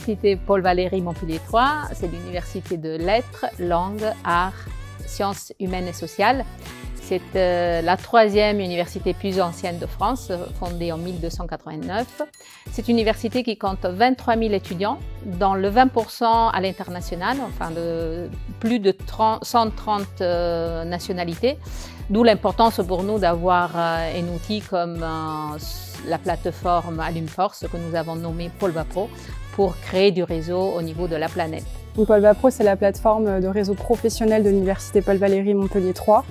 l'université Paul Valéry Montpellier 3, c'est l'université de lettres, langues, arts, sciences humaines et sociales. C'est la troisième université plus ancienne de France, fondée en 1289. C'est une université qui compte 23 000 étudiants, dont le 20% à l'international, enfin de plus de 130 nationalités. D'où l'importance pour nous d'avoir un outil comme la plateforme Alumforce que nous avons nommée Polvapro pour créer du réseau au niveau de la planète. Polvapro, c'est la plateforme de réseau professionnel de l'université Paul Valéry Montpellier 3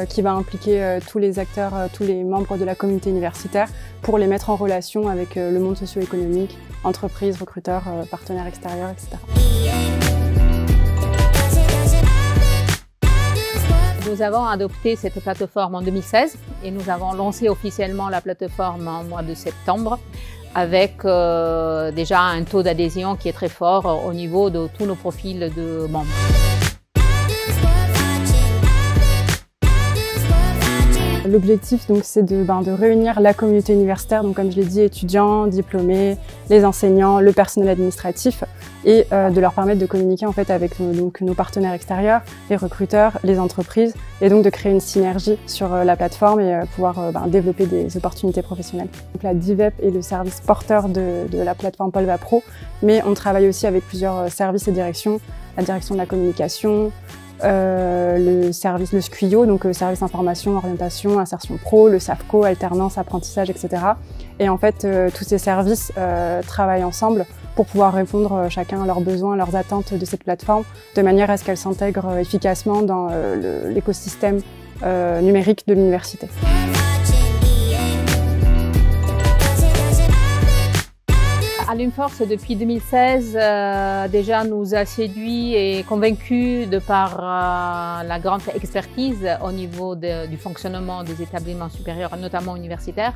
qui va impliquer tous les acteurs, tous les membres de la communauté universitaire pour les mettre en relation avec le monde socio-économique, entreprises, recruteurs, partenaires extérieurs, etc. Nous avons adopté cette plateforme en 2016 et nous avons lancé officiellement la plateforme en mois de septembre avec déjà un taux d'adhésion qui est très fort au niveau de tous nos profils de membres. L'objectif c'est de réunir la communauté universitaire, donc comme je l'ai dit, étudiants, diplômés, les enseignants, le personnel administratif et de leur permettre de communiquer en fait avec nos partenaires extérieurs, les recruteurs, les entreprises et donc de créer une synergie sur la plateforme et pouvoir développer des opportunités professionnelles. Donc la DIVEP est le service porteur de la plateforme Polvapro, mais on travaille aussi avec plusieurs services et directions, la direction de la communication, le SQIO, donc service information, orientation, insertion pro, le SAFCO, alternance, apprentissage, etc. Et en fait, tous ces services travaillent ensemble pour pouvoir répondre chacun à leurs besoins, à leurs attentes de cette plateforme, de manière à ce qu'elle s'intègre efficacement dans l'écosystème numérique de l'université. Alumforce, depuis 2016, déjà nous a séduit et convaincus de par la grande expertise au niveau du fonctionnement des établissements supérieurs, notamment universitaires,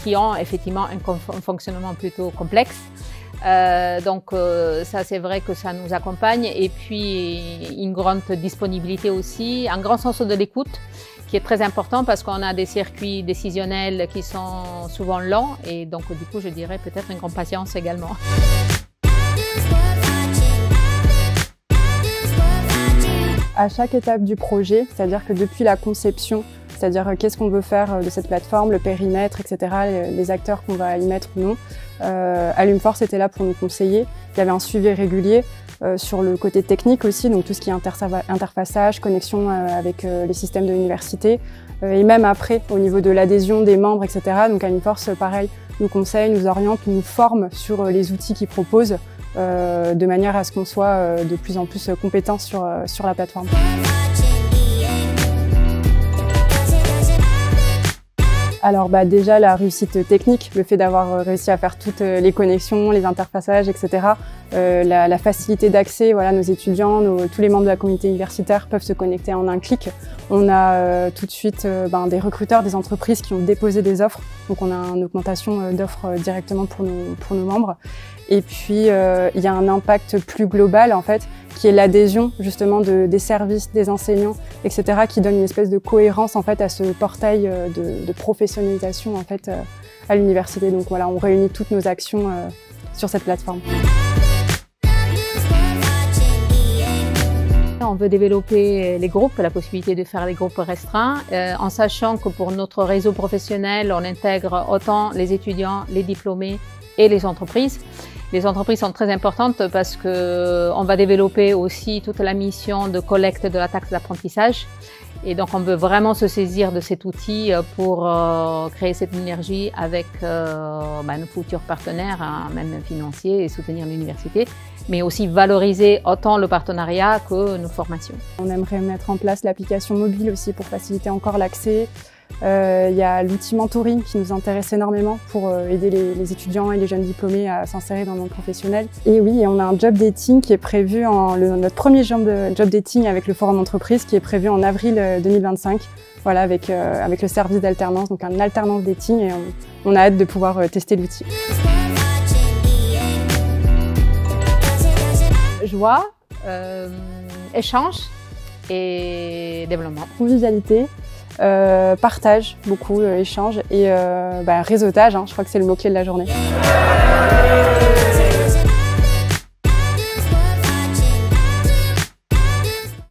qui ont effectivement un fonctionnement plutôt complexe. Donc ça c'est vrai que ça nous accompagne et puis une grande disponibilité aussi, un grand sens de l'écoute qui est très important parce qu'on a des circuits décisionnels qui sont souvent lents et donc du coup je dirais peut-être une grande patience également. À chaque étape du projet, c'est-à-dire que depuis la conception, c'est-à-dire qu'est-ce qu'on veut faire de cette plateforme, le périmètre, etc., les acteurs qu'on va y mettre ou non, Alumforce était là pour nous conseiller. Il y avait un suivi régulier sur le côté technique aussi, donc tout ce qui est interfaçage, connexion avec les systèmes de l'université, et même après au niveau de l'adhésion des membres, etc. Donc Alumforce, pareil, nous conseille, nous oriente, nous forme sur les outils qu'ils proposent, de manière à ce qu'on soit de plus en plus compétents sur la plateforme. Alors déjà la réussite technique, le fait d'avoir réussi à faire toutes les connexions, les interfaçages, etc. La facilité d'accès, voilà, nos étudiants, tous les membres de la communauté universitaire peuvent se connecter en un clic. On a tout de suite des recruteurs, des entreprises qui ont déposé des offres, donc on a une augmentation d'offres directement pour nos membres. Et puis il y a un impact plus global en fait, qui est l'adhésion justement des services, des enseignants, etc., qui donne une espèce de cohérence en fait à ce portail de professionnalisation en fait à l'université. Donc voilà, on réunit toutes nos actions sur cette plateforme. On veut développer les groupes, la possibilité de faire des groupes restreints, en sachant que pour notre réseau professionnel, on intègre autant les étudiants, les diplômés et les entreprises. Les entreprises sont très importantes parce qu'on va développer aussi toute la mission de collecte de la taxe d'apprentissage. Et donc on veut vraiment se saisir de cet outil pour créer cette énergie avec nos futurs partenaires, même financiers, et soutenir l'université, mais aussi valoriser autant le partenariat que nos formations. On aimerait mettre en place l'application mobile aussi pour faciliter encore l'accès. Il y a l'outil mentoring qui nous intéresse énormément pour aider les étudiants et les jeunes diplômés à s'insérer dans le monde professionnel. Et oui, on a un job dating qui est prévu, notre premier job dating avec le forum entreprise qui est prévu en avril 2025. Voilà, avec le service d'alternance, donc un alternance dating, et on a hâte de pouvoir tester l'outil. Joie, échange et développement. Convivialité. Partage, beaucoup, échange et réseautage, je crois que c'est le mot-clé de la journée.